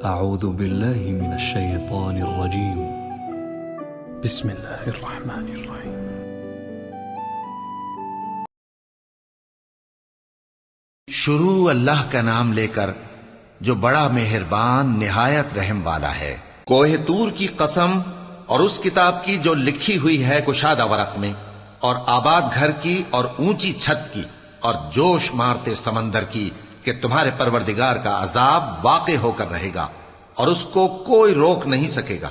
أعوذ بالله من الشيطان الرجيم. بسم الله الرحمن الرحيم. شروع اللہ کا نام لے کر جو بڑا مہربان نہایت رحم والا ہے۔ کوہ طور کی قسم اور اس کتاب کی جو لکھی ہوئی ہے کشادہ ورق میں، اور آباد گھر کی اور اونچی چھت کی، اور جوش مارتے سمندر کی کہ تمہارے پروردگار کا عذاب واقع ہو کر رہے گا اور اس کو کوئی روک نہیں سکے گا۔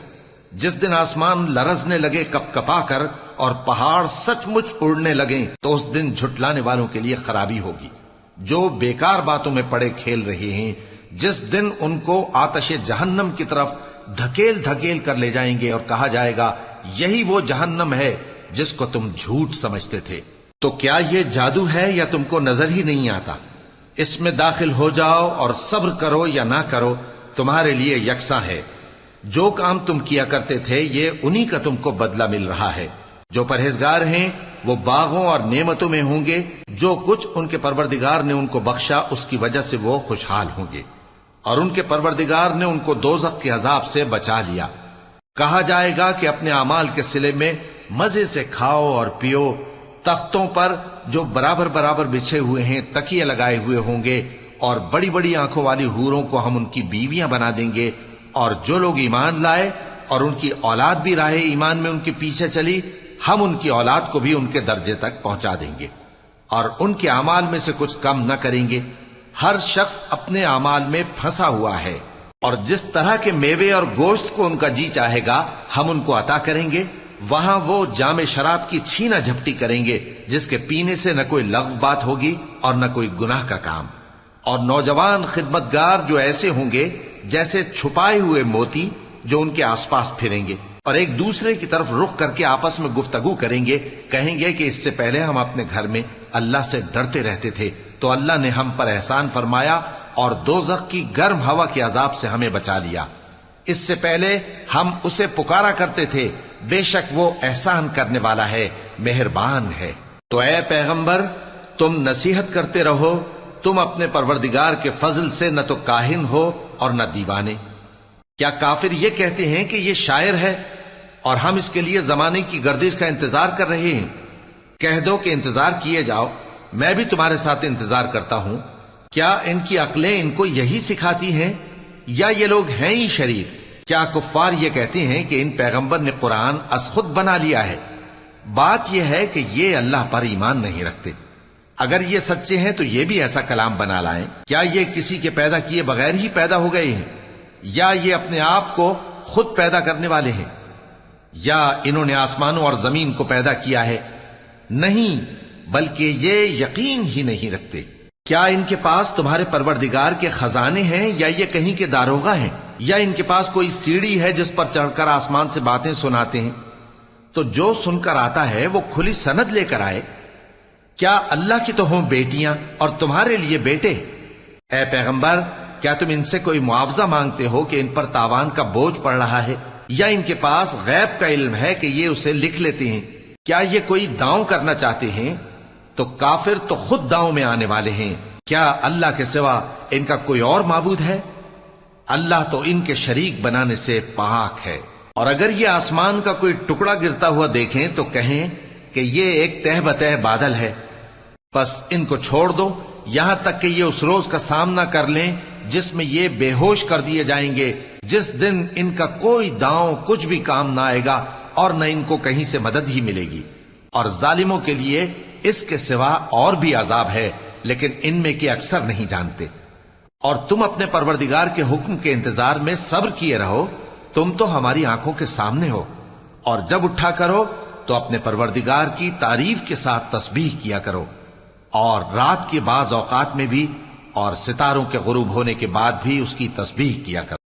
جس دن آسمان لرزنے لگے کپ کپا کر اور پہاڑ سچ مچ اڑنے لگیں تو اس دن جھٹلانے والوں کے لیے خرابی ہوگی، جو بیکار باتوں میں پڑے کھیل رہے ہیں۔ جس دن ان کو آتش جہنم کی طرف دھکیل دھکیل کر لے جائیں گے اور کہا جائے گا یہی وہ جہنم ہے جس کو تم جھوٹ سمجھتے تھے۔ تو کیا یہ جادو ہے یا تم کو نظر ہی نہیں آتا؟ اس میں داخل ہو جاؤ اور صبر کرو یا نہ کرو تمہارے لیے یکساں ہے۔ جو کام تم کیا کرتے تھے یہ انہی کا تم کو بدلہ مل رہا ہے۔ جو پرہیزگار ہیں وہ باغوں اور نعمتوں میں ہوں گے، جو کچھ ان کے پروردگار نے ان کو بخشا اس کی وجہ سے وہ خوشحال ہوں گے، اور ان کے پروردگار نے ان کو دوزخ کے عذاب سے بچا لیا۔ کہا جائے گا کہ اپنے اعمال کے صلے میں مزے سے کھاؤ اور پیو۔ تختوں پر جو برابر برابر بچھے ہوئے ہیں تکیے لگائے ہوئے ہوں گے، اور بڑی بڑی آنکھوں والی حوروں کو ہم ان کی بیویاں بنا دیں گے۔ اور جو لوگ ایمان لائے اور ان کی اولاد بھی راہ ایمان میں ان کے پیچھے چلی، ہم ان کی اولاد کو بھی ان کے درجے تک پہنچا دیں گے اور ان کے اعمال میں سے کچھ کم نہ کریں گے۔ ہر شخص اپنے اعمال میں پھنسا ہوا ہے، اور جس طرح کے میوے اور گوشت کو ان کا جی چاہے گا ہم ان کو عطا کریں گے۔ وہاں وہ جام شراب کی چھینا جھپٹی کریں گے جس کے پینے سے نہ کوئی لغو بات ہوگی اور نہ کوئی گناہ کا کام۔ اور نوجوان خدمتگار جو ایسے ہوں گے جیسے چھپائے ہوئے موتی جو ان کے آس پاس پھریں گے، اور ایک دوسرے کی طرف رخ کر کے آپس میں گفتگو کریں گے، کہیں گے کہ اس سے پہلے ہم اپنے گھر میں اللہ سے ڈرتے رہتے تھے تو اللہ نے ہم پر احسان فرمایا اور دوزخ کی گرم ہوا کے عذاب سے ہمیں بچا لیا۔ اس سے پہلے ہم اسے پکارا کرتے تھے، بے شک وہ احسان کرنے والا ہے، مہربان ہے۔ تو اے پیغمبر تم نصیحت کرتے رہو، تم اپنے پروردگار کے فضل سے نہ تو کاہن ہو اور نہ دیوانے۔ کیا کافر یہ کہتے ہیں کہ یہ شاعر ہے اور ہم اس کے لیے زمانے کی گردش کا انتظار کر رہے ہیں؟ کہہ دو کہ انتظار کیے جاؤ، میں بھی تمہارے ساتھ انتظار کرتا ہوں۔ کیا ان کی عقلیں ان کو یہی سکھاتی ہیں یا یہ لوگ ہیں ہی شریر؟ کیا کفار یہ کہتے ہیں کہ ان پیغمبر نے قرآن از خود بنا لیا ہے؟ بات یہ ہے کہ یہ اللہ پر ایمان نہیں رکھتے۔ اگر یہ سچے ہیں تو یہ بھی ایسا کلام بنا لائیں۔ کیا یہ کسی کے پیدا کیے بغیر ہی پیدا ہو گئے ہیں، یا یہ اپنے آپ کو خود پیدا کرنے والے ہیں، یا انہوں نے آسمانوں اور زمین کو پیدا کیا ہے؟ نہیں، بلکہ یہ یقین ہی نہیں رکھتے۔ کیا ان کے پاس تمہارے پروردگار کے خزانے ہیں یا یہ کہیں کے داروغہ ہیں، یا ان کے پاس کوئی سیڑھی ہے جس پر چڑھ کر آسمان سے باتیں سناتے ہیں؟ تو جو سن کر آتا ہے وہ کھلی سند لے کر آئے۔ کیا اللہ کی تو ہوں بیٹیاں اور تمہارے لیے بیٹے؟ اے پیغمبر کیا تم ان سے کوئی معاوضہ مانگتے ہو کہ ان پر تاوان کا بوجھ پڑ رہا ہے، یا ان کے پاس غیب کا علم ہے کہ یہ اسے لکھ لیتے ہیں؟ کیا یہ کوئی داؤں کرنا چاہتے ہیں؟ تو کافر تو خود داؤں میں آنے والے ہیں۔ کیا اللہ کے سوا ان کا کوئی اور معبود ہے؟ اللہ تو ان کے شریک بنانے سے پاک ہے۔ اور اگر یہ آسمان کا کوئی ٹکڑا گرتا ہوا دیکھیں تو کہیں کہ یہ ایک تہ بتہ بادل ہے، بس ان کو چھوڑ دو یہاں تک کہ یہ اس روز کا سامنا کر لیں جس میں یہ بے ہوش کر دیے جائیں گے، جس دن ان کا کوئی داؤں کچھ بھی کام نہ آئے گا اور نہ ان کو کہیں سے مدد ہی ملے گی۔ اور ظالموں کے لیے اس کے سوا اور بھی عذاب ہے، لیکن ان میں کے اکثر نہیں جانتے۔ اور تم اپنے پروردگار کے حکم کے انتظار میں صبر کیے رہو، تم تو ہماری آنکھوں کے سامنے ہو۔ اور جب اٹھا کرو تو اپنے پروردگار کی تعریف کے ساتھ تسبیح کیا کرو، اور رات کے بعض اوقات میں بھی اور ستاروں کے غروب ہونے کے بعد بھی اس کی تسبیح کیا کرو۔